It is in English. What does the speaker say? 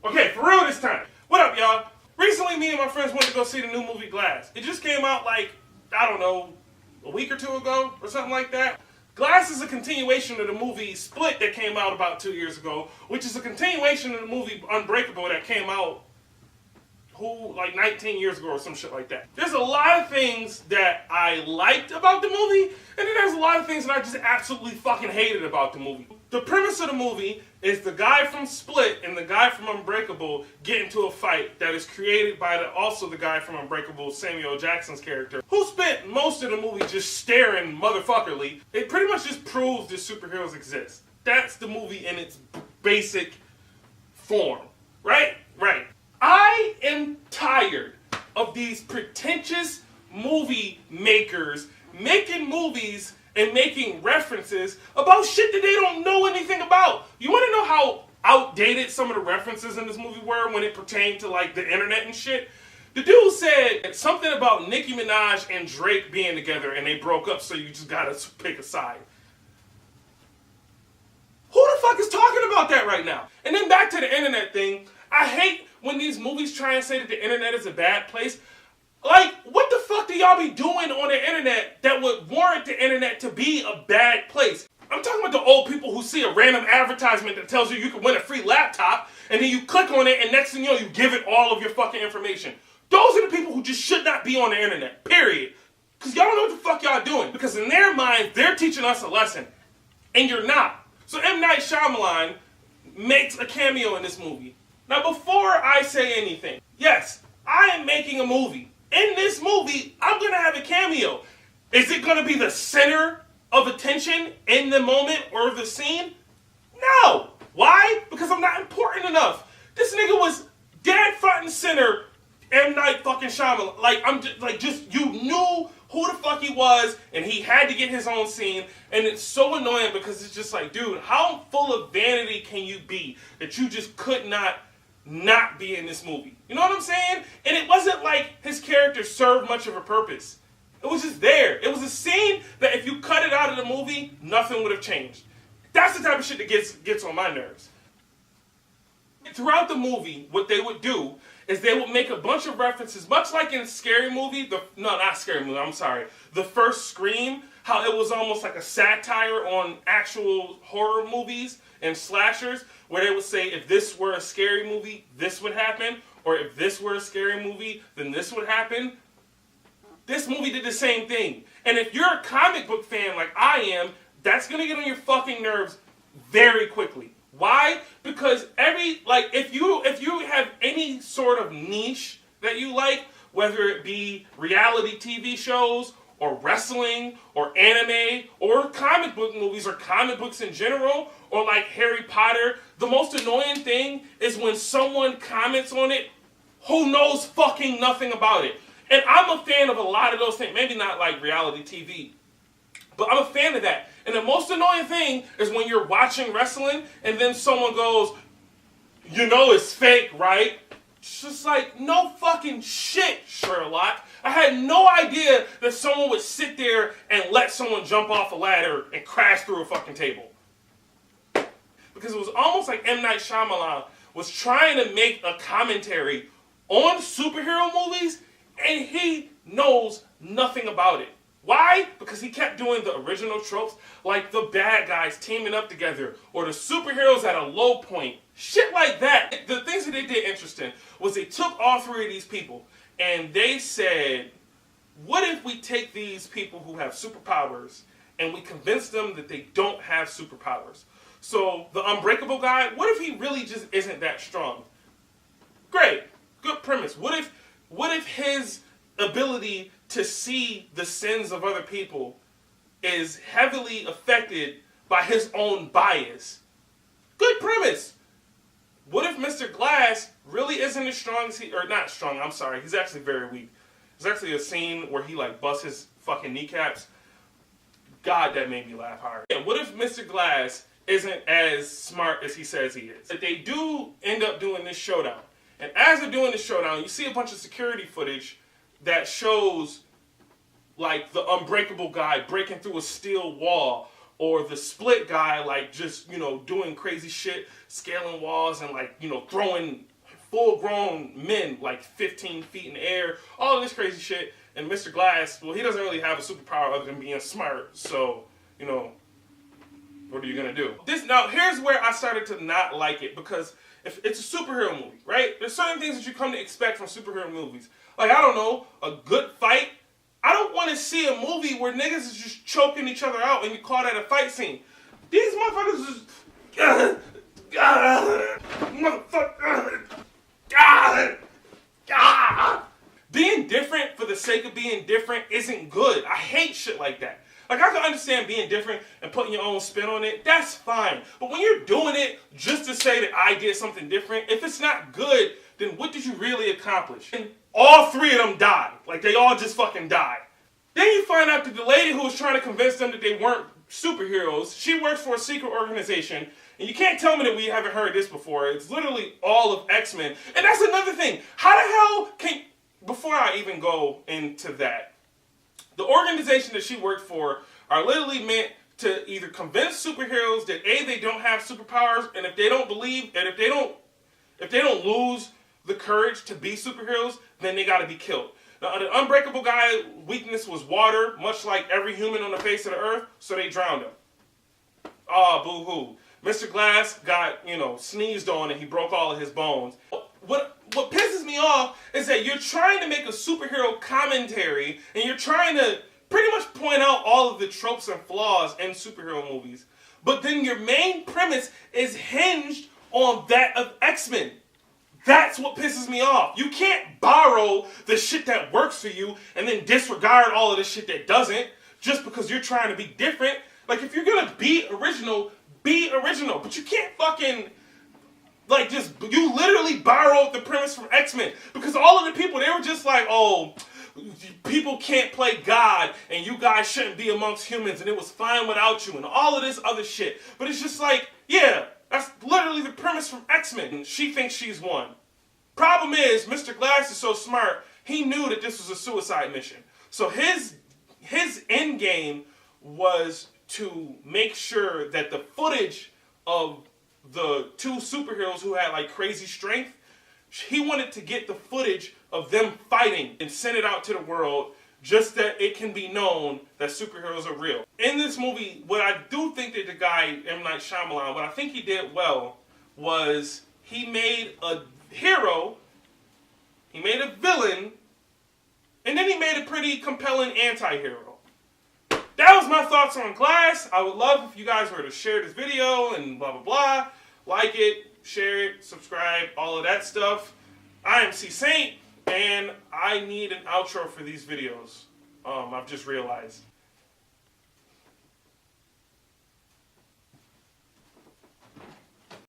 Okay, for real this time. What up, y'all? Recently, me and my friends went to go see the new movie Glass. It just came out like, I don't know, a week or two ago or something like that. Glass is a continuation of the movie Split that came out about 2 years ago, which is a continuation of the movie Unbreakable that came out like 19 years ago or some shit like that. There's a lot of things that I liked about the movie, and then there's a lot of things that I just absolutely fucking hated about the movie. The premise of the movie is the guy from Split and the guy from Unbreakable get into a fight that is created by also the guy from Unbreakable, Samuel Jackson's character, who spent most of the movie just staring motherfuckerly. It pretty much just proves that superheroes exist. That's the movie in its basic form. Right? Right. I am tired of these pretentious movie makers making movies and making references about shit that they don't know anything about. You want to know how outdated some of the references in this movie were when it pertained to like the internet and shit? The dude said something about Nicki Minaj and Drake being together and they broke up, so you just gotta pick a side. Who the fuck is talking about that right now? And then back to the internet thing. I hate when these movies try and say that the internet is a bad place. Like, what the fuck do y'all be doing on the internet that would warrant the internet to be a bad place? I'm talking about the old people who see a random advertisement that tells you can win a free laptop, and then you click on it, and next thing you know, you give it all of your fucking information. Those are the people who just should not be on the internet, period. Because y'all don't know what the fuck y'all doing. Because in their minds, they're teaching us a lesson, and you're not. So M. Night Shyamalan makes a cameo in this movie. Now, before I say anything, yes, I am making a movie. In this movie, I'm going to have a cameo. Is it going to be the center of attention in the moment or the scene? No. Why? Because I'm not important enough. This nigga was dead front and center, M. Night fucking Shyamalan. Like, you knew who the fuck he was, and he had to get his own scene, and it's so annoying because it's just like, dude, how full of vanity can you be that you just could not be in this movie? You know what I'm saying? And it wasn't like his character served much of a purpose. It was just there. It was a scene that if you cut it out of the movie, nothing would have changed. That's the type of shit that gets on my nerves. Throughout the movie, what they would do is they would make a bunch of references, much like in Scary Movie, the first Scream, how it was almost like a satire on actual horror movies and slashers, where they would say, if this were a scary movie, this would happen, or if this were a scary movie, then this would happen. This movie did the same thing. And if you're a comic book fan like I am, that's going to get on your fucking nerves very quickly. Why? Because if you have any sort of niche that you like, whether it be reality TV shows, or wrestling, or anime, or comic book movies, or comic books in general, or like Harry Potter, the most annoying thing is when someone comments on it who knows fucking nothing about it. And I'm a fan of a lot of those things. Maybe not like reality TV, but I'm a fan of that. And the most annoying thing is when you're watching wrestling and then someone goes, you know it's fake, right? It's just like, no fucking shit, Sherlock. I had no idea that someone would sit there and let someone jump off a ladder and crash through a fucking table. Because it was almost like M. Night Shyamalan was trying to make a commentary on superhero movies, and he knows nothing about it. Why? Because he kept doing the original tropes, like the bad guys teaming up together, or the superheroes at a low point. Shit like that. The things that they did interesting was they took all three of these people, and they said, what if we take these people who have superpowers, and we convince them that they don't have superpowers? So, the Unbreakable guy, what if he really just isn't that strong? Great. Good premise. What if his ability to see the sins of other people is heavily affected by his own bias? Good premise. What if Mr. Glass really isn't as strong as not strong, I'm sorry, he's actually very weak. There's actually a scene where he like busts his fucking kneecaps. God, that made me laugh hard. Yeah, what if Mr. Glass isn't as smart as he says he is? But they do end up doing this showdown. And as they're doing this showdown, you see a bunch of security footage that shows like the Unbreakable guy breaking through a steel wall, or the Split guy, like just, you know, doing crazy shit, scaling walls and like, you know, throwing full-grown men like 15 feet in the air, all of this crazy shit. And Mr. Glass, well, he doesn't really have a superpower other than being smart. So, you know, what are you gonna do? Now, here's where I started to not like it, because if it's a superhero movie, right? There's certain things that you come to expect from superhero movies. Like, I don't know, a good fight. I don't want to see a movie where niggas is just choking each other out and you call that a fight scene. These motherfuckers just... motherfucker... Being different for the sake of being different isn't good. I hate shit like that. Like, I can understand being different and putting your own spin on it. That's fine. But when you're doing it just to say that I did something different, if it's not good, then what did you really accomplish? And all three of them died. Like, they all just fucking died. Then you find out that the lady who was trying to convince them that they weren't superheroes, she works for a secret organization. And you can't tell me that we haven't heard this before. It's literally all of X-Men. And that's another thing. How the hell can... Before I even go into that, the organization that she worked for are literally meant to either convince superheroes that A, they don't have superpowers, and if they don't believe, and if they don't lose the courage to be superheroes, then they gotta be killed. Now, the Unbreakable guy weakness was water, much like every human on the face of the earth, so they drowned him. Ah, boo-hoo. Mr. Glass got, you know, sneezed on and he broke all of his bones. What pisses me off is that you're trying to make a superhero commentary and you're trying to pretty much point out all of the tropes and flaws in superhero movies. But then your main premise is hinged on that of X-Men. That's what pisses me off. You can't borrow the shit that works for you and then disregard all of the shit that doesn't just because you're trying to be different. Like, if you're gonna be original, be original. But you can't fucking... Like, just, you literally borrowed the premise from X-Men. Because all of the people, they were just like, oh, people can't play God, and you guys shouldn't be amongst humans, and it was fine without you, and all of this other shit. But it's just like, yeah, that's literally the premise from X-Men. She thinks she's one. Problem is, Mr. Glass is so smart, he knew that this was a suicide mission. So his end game was to make sure that the footage of the two superheroes who had like crazy strength, he wanted to get the footage of them fighting and send it out to the world just that it can be known that superheroes are real. In this movie, what I do think that the guy, M. Night Shyamalan, what I think he did well was he made a hero, he made a villain, and then he made a pretty compelling anti-hero. That was my thoughts on Glass. I would love if you guys were to share this video and blah, blah, blah. Like it, share it, subscribe, all of that stuff. I am C Saint, and I need an outro for these videos. I've just realized.